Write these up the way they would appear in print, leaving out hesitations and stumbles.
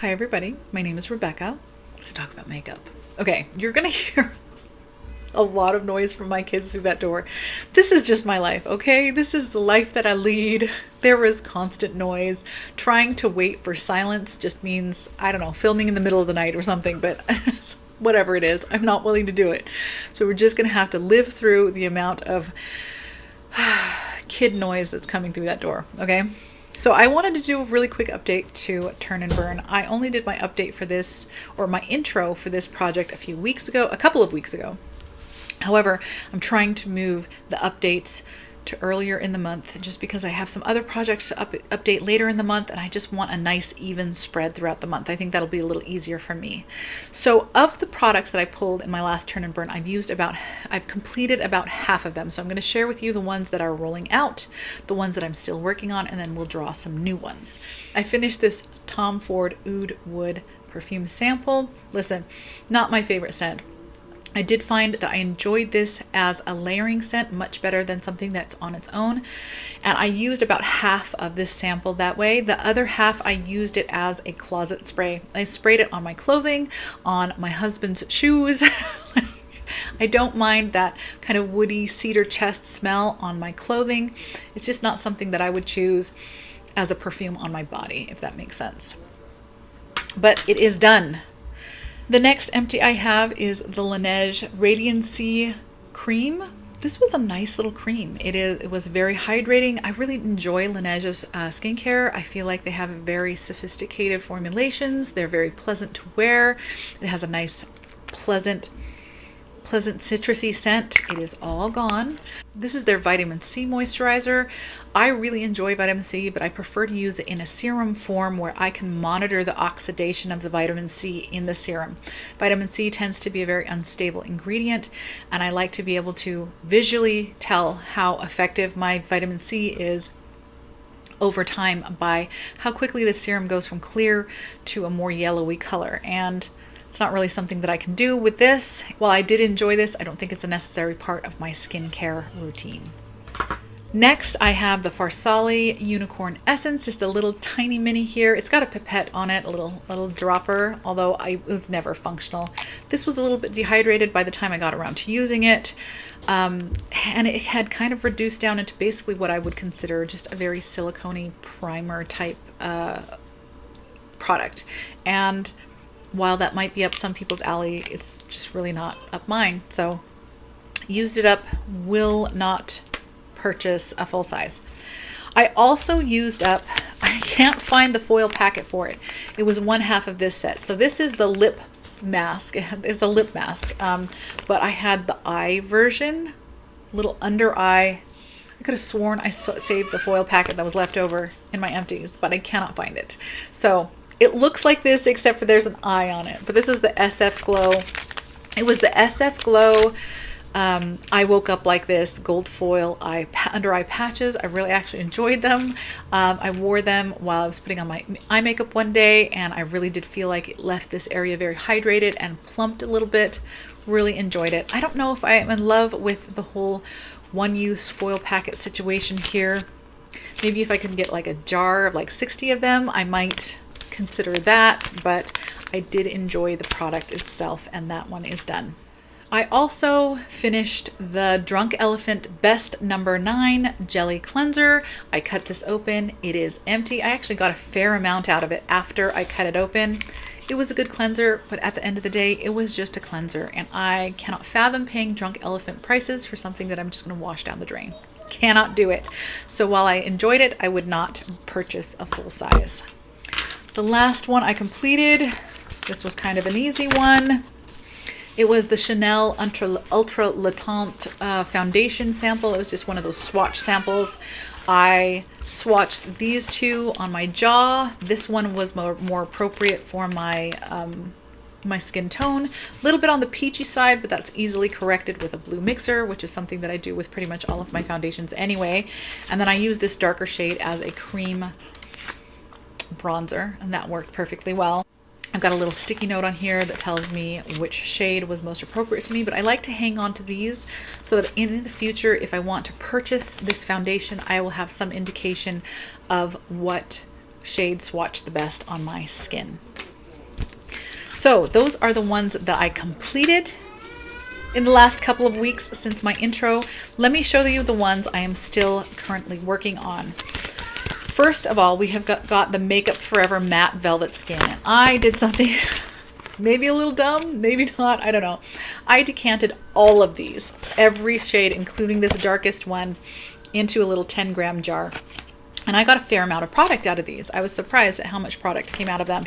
Hi everybody, my name is Rebecca. Let's talk about makeup. Okay, you're gonna hear a lot of noise from my kids through that door. This is just my life, okay? This is the life that I lead. There is constant noise. Trying to wait for silence just means, I don't know, filming in the middle of the night or something, but whatever it is, I'm not willing to do it. So we're just gonna have to live through the amount of kid noise that's coming through that door, okay? So I wanted to do a really quick update to Turn and Burn. I only did my update for this, or my intro for this project a couple of weeks ago. However, I'm trying to move the updates to earlier in the month just because I have some other projects to update later in the month, and I just want a nice even spread throughout the month. I think that'll be a little easier for me. So of the products that I pulled in my last Turn and Burn, I've completed about half of them. So I'm going to share with you the ones that are rolling out, the ones that I'm still working on, and then we'll draw some new ones. I finished this Tom Ford Oud Wood perfume sample. Listen, not my favorite scent. I did find that I enjoyed this as a layering scent much better than something that's on its own. And I used about half of this sample that way. The other half, I used it as a closet spray. I sprayed it on my clothing, on my husband's shoes. I don't mind that kind of woody cedar chest smell on my clothing. It's just not something that I would choose as a perfume on my body, if that makes sense. But it is done. The next empty I have is the Laneige Radiancy Cream. This was a nice little cream. It was very hydrating. I really enjoy Laneige's skincare. I feel like they have very sophisticated formulations. They're very pleasant to wear. It has a nice, pleasant citrusy scent. It is all gone. This is their vitamin C moisturizer. I really enjoy vitamin C, but I prefer to use it in a serum form where I can monitor the oxidation of the vitamin C in the serum. Vitamin C tends to be a very unstable ingredient, and I like to be able to visually tell how effective my vitamin C is over time by how quickly the serum goes from clear to a more yellowy color. And it's not really something that I can do with this. While I did enjoy this, I don't think it's a necessary part of my skincare routine. Next, I have the Farsali Unicorn Essence, just a little tiny mini here. It's got a pipette on it, a little dropper, although it was never functional. This was a little bit dehydrated by the time I got around to using it. And it had kind of reduced down into basically what I would consider just a very silicone-y primer type product. And while that might be up some people's alley, it's just really not up mine. So used it up, will not purchase a full size. I also used up, I can't find the foil packet for it. It was one half of this set. So this is the lip mask. It's a lip mask, but I had the eye version, little under eye. I could have sworn I saved the foil packet that was left over in my empties, but I cannot find it. So it looks like this, except for there's an eye on it. But this is the SF Glow. It was the SF Glow I Woke Up Like This gold foil under eye patches. I really actually enjoyed them. I wore them while I was putting on my eye makeup one day, and I really did feel like it left this area very hydrated and plumped a little bit. Really enjoyed it. I don't know if I am in love with the whole one-use foil packet situation here. Maybe if I can get like a jar of like 60 of them, I might consider that, but I did enjoy the product itself, and that one is done. I also finished the Drunk Elephant Best Number 9 Jelly Cleanser. I cut this open. It is empty. I actually got a fair amount out of it after I cut it open. It was a good cleanser, but at the end of the day, it was just a cleanser, and I cannot fathom paying Drunk Elephant prices for something that I'm just going to wash down the drain. Cannot do it. So while I enjoyed it, I would not purchase a full size. The last one I completed, this was kind of an easy one. It was the Chanel Ultra Latent foundation sample. It was just one of those swatch samples. I swatched these two on my jaw. This one was more appropriate for my my skin tone. A little bit on the peachy side, but that's easily corrected with a blue mixer, which is something that I do with pretty much all of my foundations anyway. And then I use this darker shade as a cream bronzer, and that worked perfectly well. I've got a little sticky note on here that tells me which shade was most appropriate to me, but I like to hang on to these so that in the future, if I want to purchase this foundation, I will have some indication of what shade swatched the best on my skin. So those are the ones that I completed in the last couple of weeks since my intro. Let me show you the ones I am still currently working on. First of all, we have got the Makeup Forever Matte Velvet Skin. And I did something maybe a little dumb, maybe not, I don't know. I decanted all of these, every shade, including this darkest one, into a little 10-gram jar. And I got a fair amount of product out of these. I was surprised at how much product came out of them.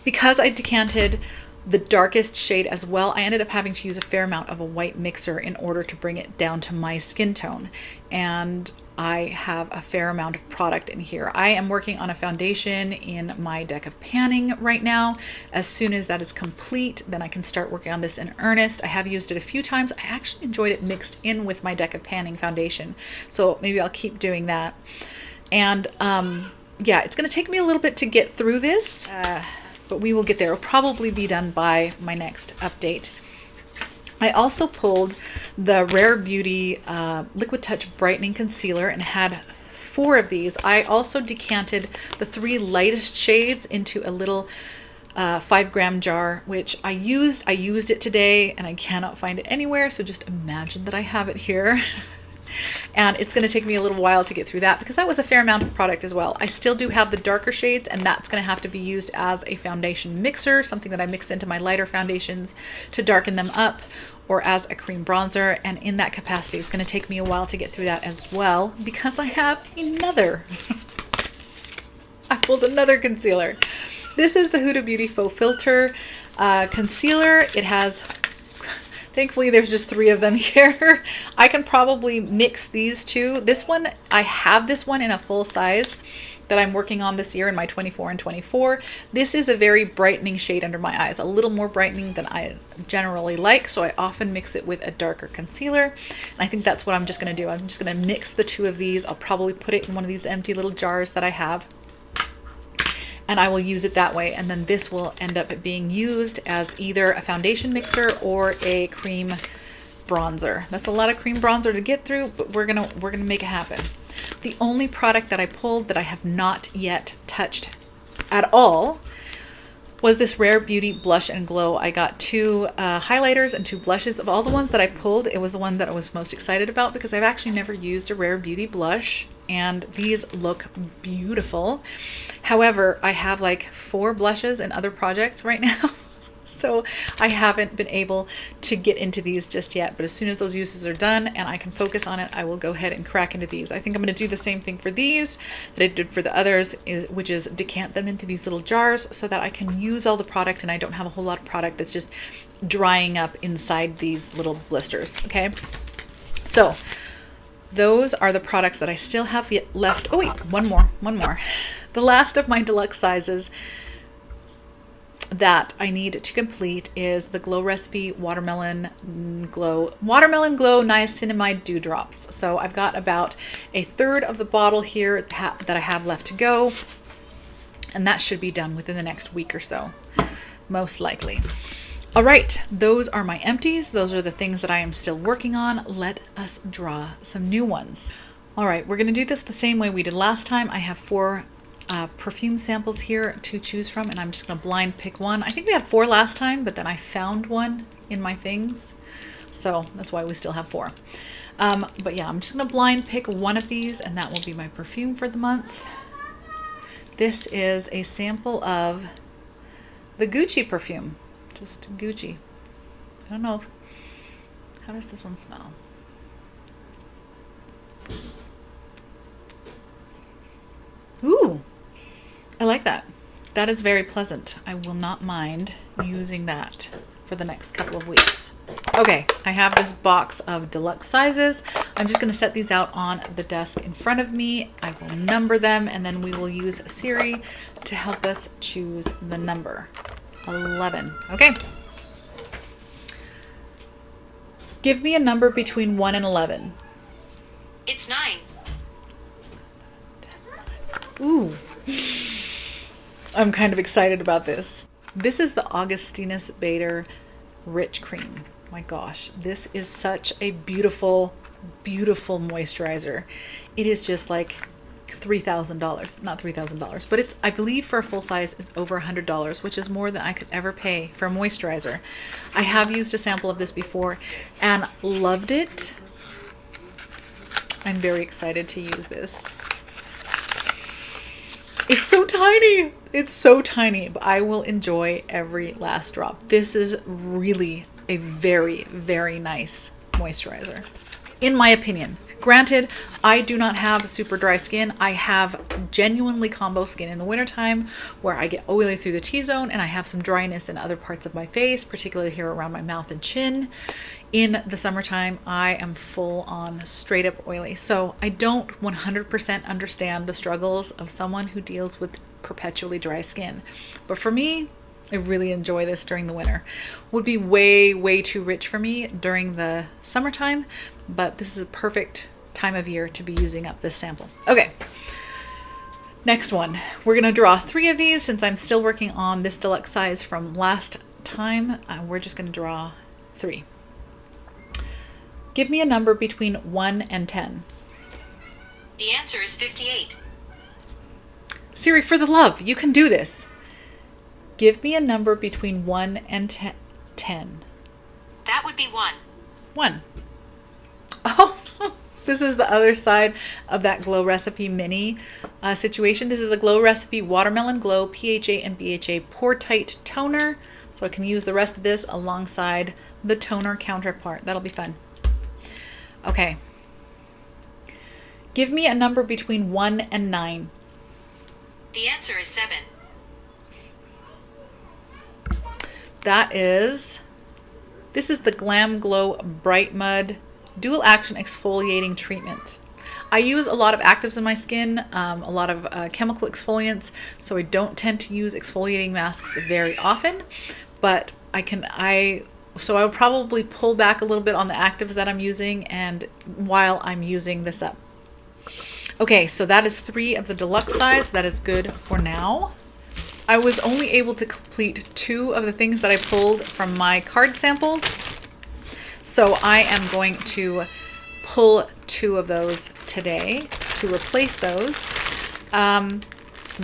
Because I decanted the darkest shade as well, I ended up having to use a fair amount of a white mixer in order to bring it down to my skin tone. And I have a fair amount of product in here. I am working on a foundation in my deck of panning right now. As soon as that is complete, then I can start working on this in earnest. I have used it a few times. I actually enjoyed it mixed in with my deck of panning foundation. So maybe I'll keep doing that. And yeah, it's going to take me a little bit to get through this, but we will get there. It'll probably be done by my next update. I also pulled the Rare Beauty Liquid Touch Brightening Concealer and had 4 of these. I also decanted the 3 lightest shades into a little 5-gram jar, which I used it today and I cannot find it anywhere. So just imagine that I have it here. And it's going to take me a little while to get through that because that was a fair amount of product as well. I still do have the darker shades, and that's going to have to be used as a foundation mixer, something that I mix into my lighter foundations to darken them up, or as a cream bronzer. And in that capacity, it's going to take me a while to get through that as well because I have another. I pulled another concealer. This is the Huda Beauty Faux Filter concealer. It has... Thankfully, there's just 3 of them here. I can probably mix these two. This one, I have this one in a full size that I'm working on this year in my 24 and 24. This is a very brightening shade under my eyes, a little more brightening than I generally like. So I often mix it with a darker concealer. And I think that's what I'm just going to do. I'm just going to mix the 2 of these. I'll probably put it in one of these empty little jars that I have. And I will use it that way. And then this will end up being used as either a foundation mixer or a cream bronzer. That's a lot of cream bronzer to get through, but we're gonna make it happen. The only product that I pulled that I have not yet touched at all was this Rare Beauty Blush and Glow. I got 2 highlighters and 2 blushes. Of all the ones that I pulled, it was the one that I was most excited about because I've actually never used a Rare Beauty blush, and these look beautiful. However, I have like 4 blushes and other projects right now. So I haven't been able to get into these just yet, but as soon as those uses are done and I can focus on it, I will go ahead and crack into these. I think I'm going to do the same thing for these that I did for the others, which is decant them into these little jars so that I can use all the product and I don't have a whole lot of product that's just drying up inside these little blisters. Okay, so those are the products that I still have yet left. Oh wait, one more. The last of my deluxe sizes that I need to complete is the Glow Recipe Watermelon Glow Niacinamide Dewdrops. So I've got about a third of the bottle here that I have left to go, and that should be done within the next week or so, most likely. All right, those are my empties. Those are the things that I am still working on. Let us draw some new ones. All right, we're gonna do this the same way we did last time. I have 4 perfume samples here to choose from, and I'm just gonna blind pick one. I think we had 4 last time, but then I found one in my things, so that's why we still have 4. But yeah, I'm just gonna blind pick one of these, and that will be my perfume for the month. This is a sample of the Gucci perfume, just Gucci. I don't know, how does this one smell? Ooh, I like that. That is very pleasant. I will not mind using that for the next couple of weeks. Okay, I have this box of deluxe sizes. I'm just going to set these out on the desk in front of me. I will number them, and then we will use Siri to help us choose the number. 11. Okay. Give me a number between 1 and 11. It's 9. Ooh. I'm kind of excited about this. This is the Augustinus Bader Rich Cream. My gosh, this is such a beautiful, beautiful moisturizer. It is just like $3,000, not $3,000, but it's, I believe for a full size is over $100, which is more than I could ever pay for a moisturizer. I have used a sample of this before and loved it. I'm very excited to use this. It's so tiny. It's so tiny, but I will enjoy every last drop. This is really a very, very nice moisturizer, in my opinion. Granted, I do not have super dry skin. I have genuinely combo skin in the wintertime where I get oily through the T-zone and I have some dryness in other parts of my face, particularly here around my mouth and chin. In the summertime, I am full on straight up oily. So I don't 100% understand the struggles of someone who deals with perpetually dry skin. But for me, I really enjoy this during the winter. Would be way, way too rich for me during the summertime, but this is a perfect time of year to be using up this sample. Okay, next one. We're gonna draw 3 of these since I'm still working on this deluxe size from last time. We're just gonna draw 3. Give me a number between 1 and 10. The answer is 58. Siri, for the love, you can do this. Give me a number between 1 and 10. That would be 1. 1. Oh, this is the other side of that Glow Recipe mini situation. This is the Glow Recipe Watermelon Glow PHA and BHA Pore Tight Toner. So I can use the rest of this alongside the toner counterpart. That'll be fun. Okay. Give me a number between 1 and 9. The answer is 7. This is the Glam Glow Bright Mud Dual Action Exfoliating Treatment. I use a lot of actives in my skin, a lot of chemical exfoliants, so I don't tend to use exfoliating masks very often, but so I would probably pull back a little bit on the actives that I'm using and while I'm using this up. Okay, so that is 3 of the deluxe size. That is good for now. I was only able to complete 2 of the things that I pulled from my card samples. So I am going to pull 2 of those today to replace those,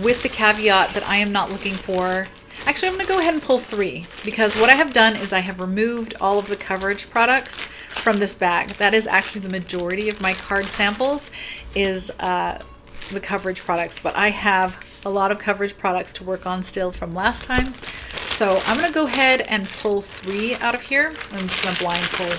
with the caveat that I am not looking for. Actually, I'm going to go ahead and pull 3 because what I have done is I have removed all of the coverage products from this bag. That is actually the majority of my card samples is the coverage products, but I have a lot of coverage products to work on still from last time. So I'm going to go ahead and pull 3 out of here. I'm just going to blind pull.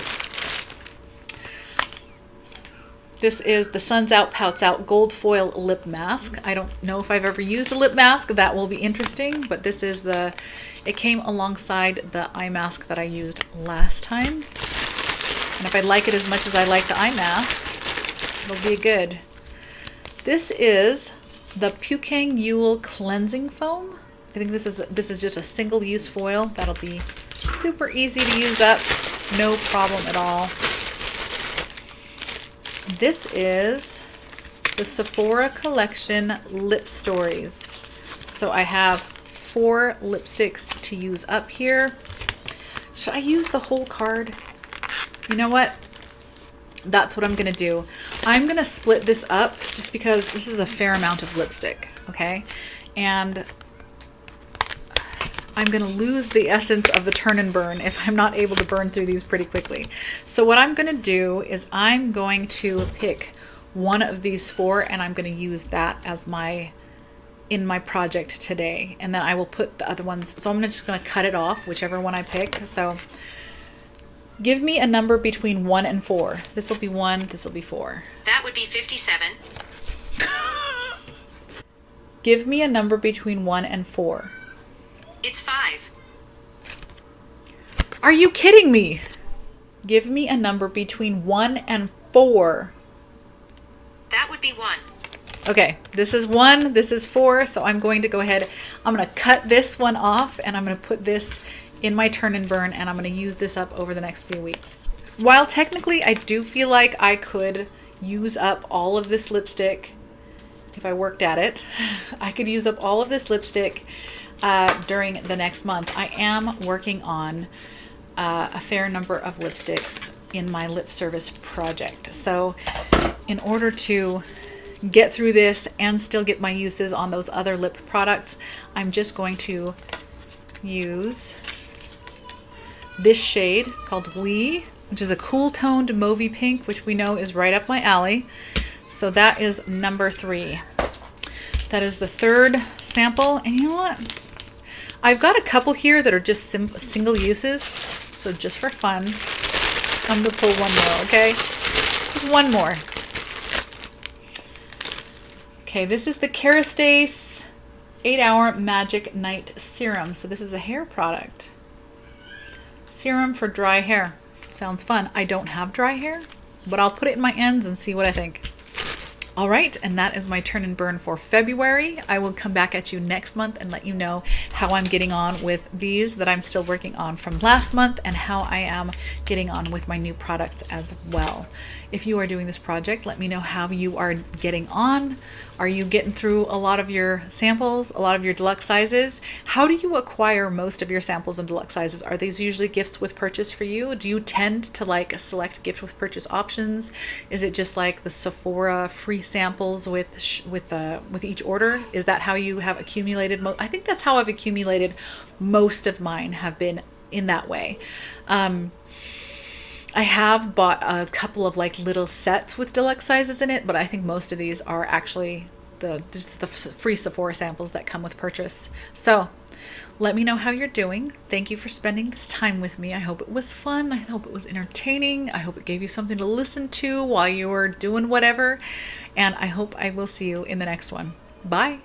This is the Suns Out, Pouts Out Gold Foil Lip Mask. I don't know if I've ever used a lip mask. That will be interesting, but this is it came alongside the eye mask that I used last time. And if I like it as much as I like the eye mask, it'll be good. This is the Pukang Yule Cleansing Foam. I think this is just a single-use foil. That'll be super easy to use up. No problem at all. This is the Sephora Collection Lip Stories. So I have 4 lipsticks to use up here. Should I use the whole card? You know what? That's what I'm going to do. I'm going to split this up just because this is a fair amount of lipstick, okay? And I'm going to lose the essence of the turn and burn if I'm not able to burn through these pretty quickly. So what I'm going to do is I'm going to pick one of these 4 and I'm going to use that as in my project today. And then I will put the other ones. So I'm just going to cut it off, whichever one I pick. So give me a number between 1 and 4. This will be 1, this will be 4. That would be 57. Give me a number between 1 and 4. It's 5. Are you kidding me? Give me a number between 1 and 4. That would be 1. Okay, this is 1, this is 4, so I'm going to go ahead. I'm going to cut this one off and I'm going to put this in my turn and burn and I'm going to use this up over the next few weeks. While technically I do feel like I could use up all of this lipstick if I worked at it. I could use up all of this lipstick during the next month. I am working on a fair number of lipsticks in my lip service project. So in order to get through this and still get my uses on those other lip products, I'm just going to use this shade. It's called We, which is a cool toned mauvey pink, which we know is right up my alley. So that is number 3. That is the third sample. And you know what? I've got a couple here that are just single uses. So just for fun, I'm going to pull one more, okay? Just one more. Okay, this is the Kerastase 8-Hour Magic Night Serum. So this is a hair product. Serum for dry hair. Sounds fun. I don't have dry hair, but I'll put it in my ends and see what I think. All right, and that is my turn and burn for February. I will come back at you next month and let you know how I'm getting on with these that I'm still working on from last month and how I am getting on with my new products as well. If you are doing this project, let me know how you are getting on. Are you getting through a lot of your samples, a lot of your deluxe sizes? How do you acquire most of your samples and deluxe sizes? Are these usually gifts with purchase for you? Do you tend to like select gift with purchase options? Is it just like the Sephora free samples with each order? Is that how you have accumulated? I think that's how I've accumulated most of mine, have been in that way. I have bought a couple of like little sets with deluxe sizes in it, but I think most of these are actually just the free Sephora samples that come with purchase. So let me know how you're doing. Thank you for spending this time with me. I hope it was fun. I hope it was entertaining. I hope it gave you something to listen to while you were doing whatever. And I hope I will see you in the next one. Bye.